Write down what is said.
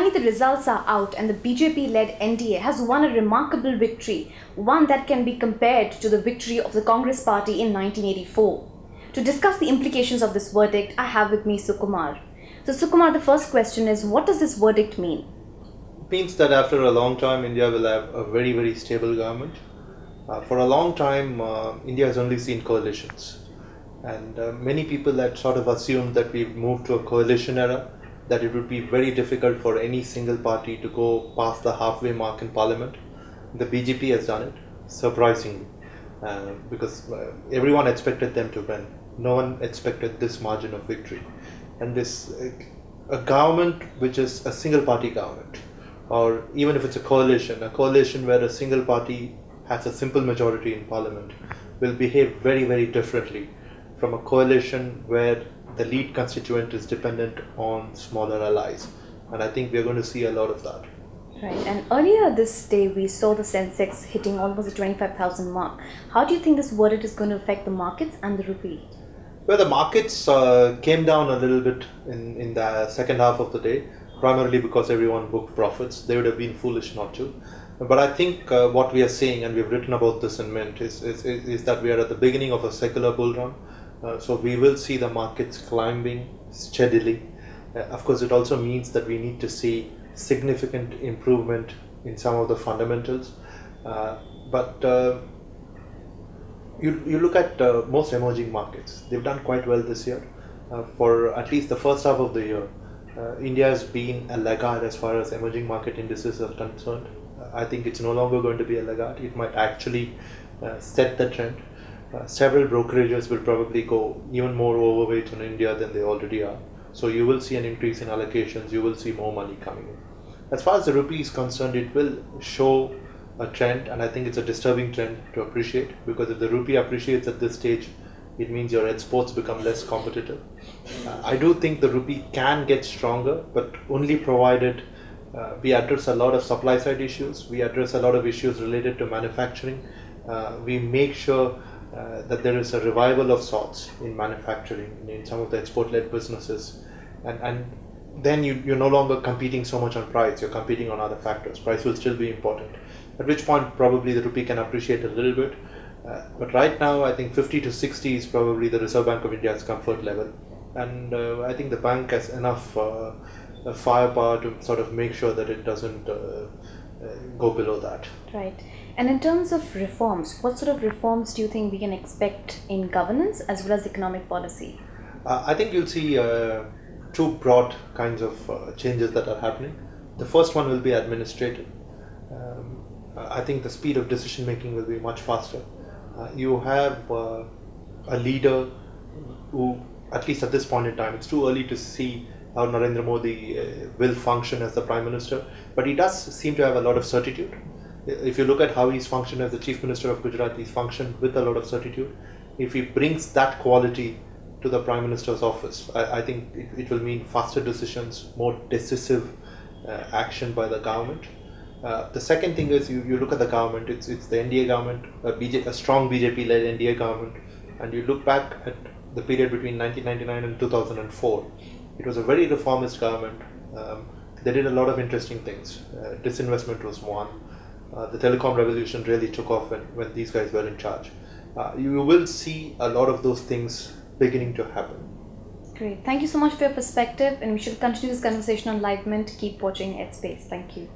finally the results are out and the BJP-led NDA has won a remarkable victory, one that can be compared to the victory of the Congress party in 1984. To discuss the implications of this verdict, I have with me Sukumar. So Sukumar, the first question is, what does this verdict mean? It means that after a long time, India will have a very, very stable government. For a long time, India has only seen coalitions. And many people had sort of assumed that we've moved to a coalition era, that it would be very difficult for any single party to go past the halfway mark in parliament. The BJP has done it, surprisingly, because everyone expected them to win. No one expected this margin of victory. And this, a government which is a single party government, or even if it's a coalition where a single party has a simple majority in parliament, will behave very, very differently from a coalition where the lead constituent is dependent on smaller allies. And I think we're going to see a lot of that. Right, and earlier this day we saw the Sensex hitting almost the 25,000 mark. How do you think this verdict is going to affect the markets and the rupee? Well, the markets came down a little bit in the second half of the day, primarily because everyone booked profits. They would have been foolish not to. But I think what we are seeing, and we've written about this in Mint, is that we are at the beginning of a secular bull run. So we will see the markets climbing steadily. Of course, it also means that we need to see significant improvement in some of the fundamentals. But you look at most emerging markets, they've done quite well this year. For at least the first half of the year, India has been a laggard as far as emerging market indices are concerned. I think it's no longer going to be a laggard. It might actually set the trend. Several brokerages will probably go even more overweight on India than they already are. So you will see an increase in allocations, you will see more money coming in. As far as the rupee is concerned, it will show a trend, and I think it's a disturbing trend to appreciate, because if the rupee appreciates at this stage, it means your exports become less competitive. I do think the rupee can get stronger, but only provided we address a lot of supply side issues, we address a lot of issues related to manufacturing, we make sure that there is a revival of sorts in manufacturing, in some of the export-led businesses, and then you're no longer competing so much on price, you're competing on other factors. Price will still be important, at which point probably the rupee can appreciate a little bit. But right now, I think 50 to 60 is probably the Reserve Bank of India's comfort level. And I think the bank has enough firepower to sort of make sure that it doesn't go below that. Right. And in terms of reforms, what sort of reforms do you think we can expect in governance as well as economic policy? I think you'll see two broad kinds of changes that are happening. The first one will be administrative. I think the speed of decision making will be much faster. You have a leader who, at least at this point in time, it's too early to see how Narendra Modi will function as the Prime Minister, but he does seem to have a lot of certitude. If you look at how he's functioned as the Chief Minister of Gujarat, he's functioned with a lot of certitude. If he brings that quality to the Prime Minister's office, I think it will mean faster decisions, more decisive action by the government. The second thing is you look at the government, it's the NDA government, a strong BJP-led NDA government, and you look back at the period between 1999 and 2004, it was a very reformist government. They did a lot of interesting things. Disinvestment was one. The telecom revolution really took off when these guys were in charge. You will see a lot of those things beginning to happen. Great. Thank you so much for your perspective, and we should continue this conversation on Live Mint. Keep watching Headspace. Thank you.